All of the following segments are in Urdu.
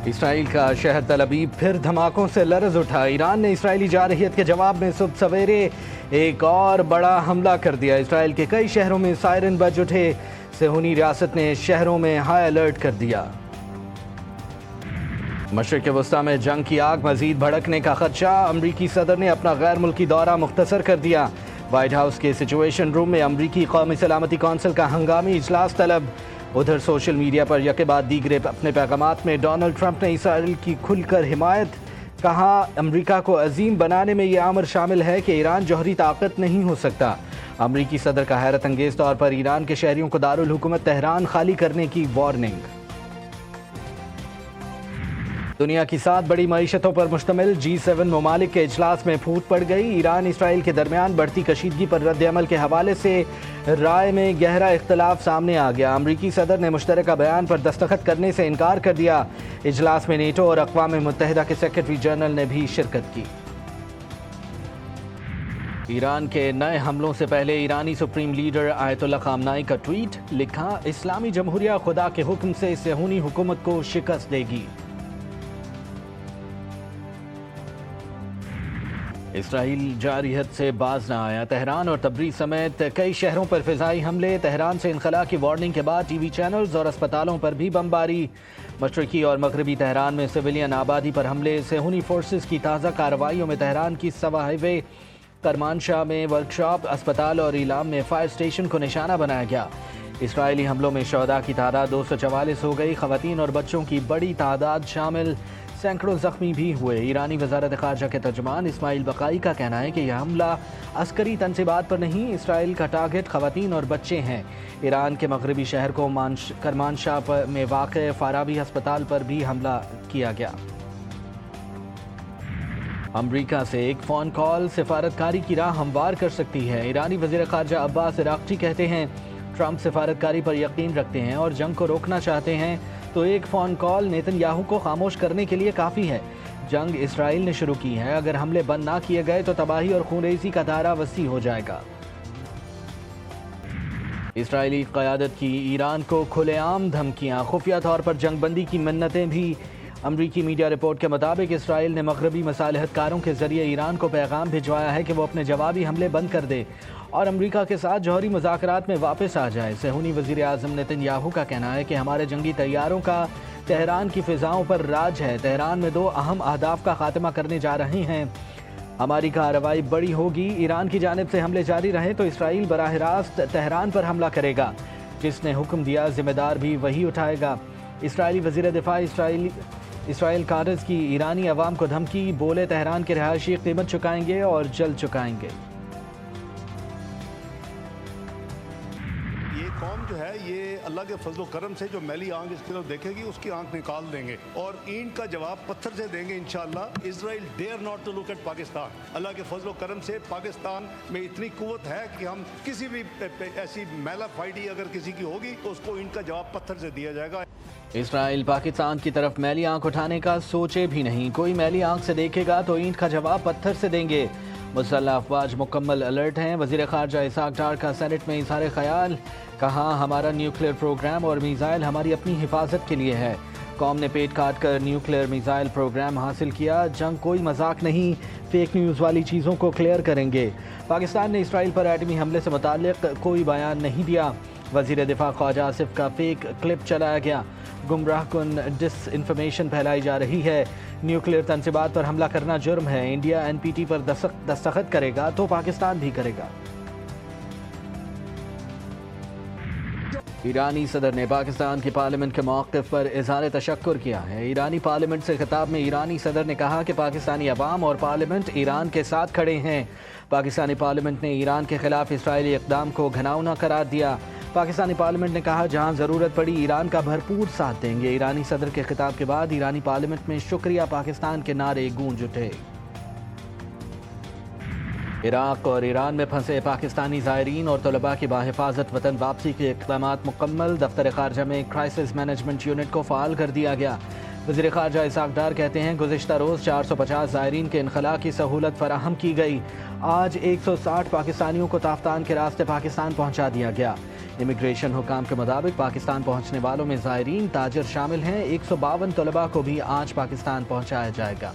اسرائیل کا شہر تل ابیب پھر دھماکوں سے لرز اٹھا۔ ایران نے اسرائیلی جارحیت کے جواب میں صبح سویرے ایک اور بڑا حملہ کر دیا۔ اسرائیل کے کئی شہروں میں سائرن بج اٹھے۔ صہیونی ریاست نے شہروں میں ہائی الرٹ کر دیا۔ مشرق وسطی میں جنگ کی آگ مزید بھڑکنے کا خدشہ۔ امریکی صدر نے اپنا غیر ملکی دورہ مختصر کر دیا۔ وائٹ ہاؤس کے سچویشن روم میں امریکی قومی سلامتی کونسل کا ہنگامی اجلاس طلب۔ ادھر سوشل میڈیا پر یکے بعد دیگرے اپنے پیغامات میں ڈونلڈ ٹرمپ نے اسرائیل کی کھل کر حمایت۔ کہا، امریکہ کو عظیم بنانے میں یہ امر شامل ہے کہ ایران جوہری طاقت نہیں ہو سکتا۔ امریکی صدر کا حیرت انگیز طور پر ایران کے شہریوں کو دارالحکومت تہران خالی کرنے کی وارننگ۔ دنیا کی 7 بڑی معیشتوں پر مشتمل G7 ممالک کے اجلاس میں پھوٹ پڑ گئی۔ ایران اسرائیل کے درمیان بڑھتی کشیدگی پر رد عمل کے حوالے سے رائے میں گہرا اختلاف سامنے آ گیا۔ امریکی صدر نے مشترکہ بیان پر دستخط کرنے سے انکار کر دیا۔ اجلاس میں نیٹو اور اقوام متحدہ کے سیکرٹری جنرل نے بھی شرکت کی۔ ایران کے نئے حملوں سے پہلے ایرانی سپریم لیڈر آیت اللہ خامنائی کا ٹویٹ، لکھا، اسلامی جمہوریہ خدا کے حکم سے صہیونی حکومت کو شکست دے گی۔ اسرائیل جارحیت سے باز نہ آیا۔ تہران اور تبریز سمیت کئی شہروں پر فضائی حملے۔ تہران سے انخلا کی وارننگ کے بعد ٹی وی چینلز اور اسپتالوں پر بھی بمباری۔ مشرقی اور مغربی تہران میں سویلین آبادی پر حملے۔ صہیونی فورسز کی تازہ کارروائیوں میں تہران کی سوا ہائی وے، کرمانشاہ میں ورکشاپ، اسپتال اور ایلام میں فائر اسٹیشن کو نشانہ بنایا گیا۔ اسرائیلی حملوں میں شہداء کی تعداد 244 ہو گئی۔ خواتین اور بچوں کی بڑی تعداد شامل، سینکڑوں زخمی بھی ہوئے۔ ایرانی وزارت خارجہ کے ترجمان اسماعیل بقائی کا کہنا ہے کہ یہ حملہ عسکری تنصیبات پر نہیں، اسرائیل کا ٹارگٹ خواتین اور بچے ہیں۔ ایران کے مغربی شہر کو کرمانشاہ میں واقع فارابی ہسپتال پر بھی حملہ کیا گیا۔ امریکہ سے ایک فون کال سفارتکاری کی راہ ہموار کر سکتی ہے۔ ایرانی وزیر خارجہ عباس عراقچی کہتے ہیں، ٹرمپ سفارتکاری پر یقین رکھتے ہیں اور جنگ کو روکنا چاہتے ہیں تو ایک فون کال نیتن یاہو کو خاموش کرنے کے لیے کافی ہے۔ جنگ اسرائیل نے شروع کی ہے، اگر حملے بند نہ کیے گئے تو تباہی اور خونریزی کا دائرہ وسیع ہو جائے گا۔ اسرائیلی قیادت کی ایران کو کھلے عام دھمکیاں، خفیہ طور پر جنگ بندی کی منتیں بھی۔ امریکی میڈیا رپورٹ کے مطابق اسرائیل نے مغربی مصالحت کاروں کے ذریعے ایران کو پیغام بھجوایا ہے کہ وہ اپنے جوابی حملے بند کر دے اور امریکہ کے ساتھ جوہری مذاکرات میں واپس آ جائے۔ صہیونی وزیر اعظم نیتن یاہو کا کہنا ہے کہ ہمارے جنگی طیاروں کا تہران کی فضاؤں پر راج ہے۔ تہران میں 2 اہم اہداف کا خاتمہ کرنے جا رہے ہیں۔ ہماری کارروائی بڑی ہوگی۔ ایران کی جانب سے حملے جاری رہے تو اسرائیل براہ راست تہران پر حملہ کرے گا۔ جس نے حکم دیا ذمہ دار بھی وہی اٹھائے گا۔ اسرائیلی وزیر دفاع اسرائیل قادس کی ایرانی عوام کو دھمکی، بولے تہران کے رہائشی قیمت چکائیں گے اور جلد چکائیں گے۔ یہ قوم جو ہے یہ اللہ کے فضل و کرم سے جو میلی آنکھ اس کی طرف دیکھے گی اس کی آنکھ نکال دیں گے اور اینٹ کا جواب پتھر سے دیں گے انشاءاللہ۔ Israel dare not to look at Pakistan. اللہ کے فضل و کرم سے پاکستان میں اتنی قوت ہے کہ ہم کسی بھی ایسی میلا فائٹی اگر کسی کی ہوگی تو اس کو اینٹ کا جواب پتھر سے دیا جائے گا۔ اسرائیل پاکستان کی طرف میلی آنکھ اٹھانے کا سوچے بھی نہیں۔ کوئی میلی آنکھ سے دیکھے گا تو اینٹ کا جواب پتھر سے دیں گے۔ مسلح افواج مکمل الرٹ ہیں۔ وزیر خارجہ اسحاق ڈار کا سینٹ میں اظہار خیال، کہا، ہمارا نیوکلیئر پروگرام اور میزائل ہماری اپنی حفاظت کے لیے ہے۔ قوم نے پیٹ کاٹ کر نیوکلیئر میزائل پروگرام حاصل کیا۔ جنگ کوئی مذاق نہیں، فیک نیوز والی چیزوں کو کلیئر کریں گے۔ پاکستان نے اسرائیل پر ایٹمی حملے سے متعلق کوئی بیان نہیں دیا۔ وزیر دفاع خواجہ آصف کا فیک کلپ چلایا گیا۔ گمراہ کن ڈس انفارمیشن پھیلائی جا رہی ہے۔ نیوکلیئر تنصیبات پر حملہ کرنا جرم ہے۔ انڈیا NPT پر دستخط کرے گا تو پاکستان بھی کرے گا۔ ایرانی صدر نے پاکستان کی پارلیمنٹ کے موقف پر اظہار تشکر کیا ہے۔ ایرانی پارلیمنٹ سے خطاب میں ایرانی صدر نے کہا کہ پاکستانی عوام اور پارلیمنٹ ایران کے ساتھ کھڑے ہیں۔ پاکستانی پارلیمنٹ نے ایران کے خلاف اسرائیلی اقدام کو گھناؤنا قرار دیا۔ پاکستانی پارلیمنٹ نے کہا، جہاں ضرورت پڑی ایران کا بھرپور ساتھ دیں گے۔ ایرانی صدر کے خطاب کے بعد ایرانی پارلیمنٹ میں شکریہ پاکستان کے نعرے گونج اٹھے۔ عراق اور ایران میں پھنسے پاکستانی زائرین اور طلباء کی باحفاظت وطن واپسی کے اقدامات مکمل۔ دفتر خارجہ میں کرائسس مینجمنٹ یونٹ کو فعال کر دیا گیا۔ وزیر خارجہ اسحاق ڈار کہتے ہیں، گزشتہ روز 450 زائرین کے انخلاء کی سہولت فراہم کی گئی۔ آج 160 پاکستانیوں کو تافتان کے راستے پاکستان پہنچا دیا گیا۔ امیگریشن حکام کے مطابق پاکستان پہنچنے والوں میں زائرین تاجر شامل ہیں۔ 152 طلباء کو بھی آج پاکستان پہنچایا جائے گا۔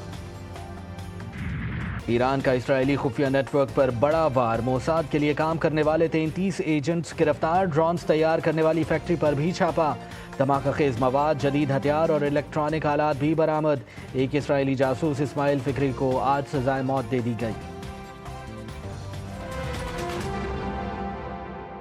ایران کا اسرائیلی خفیہ نیٹ ورک پر بڑا وار، موساد کے لیے کام کرنے والے 33 ایجنٹس گرفتار، ڈرونز تیار کرنے والی فیکٹری پر بھی چھاپا، دھماکہ خیز مواد، جدید ہتھیار اور الیکٹرانک آلات بھی برآمد۔ ایک اسرائیلی جاسوس اسماعیل فکری کو آج سزائے موت دے دی گئی۔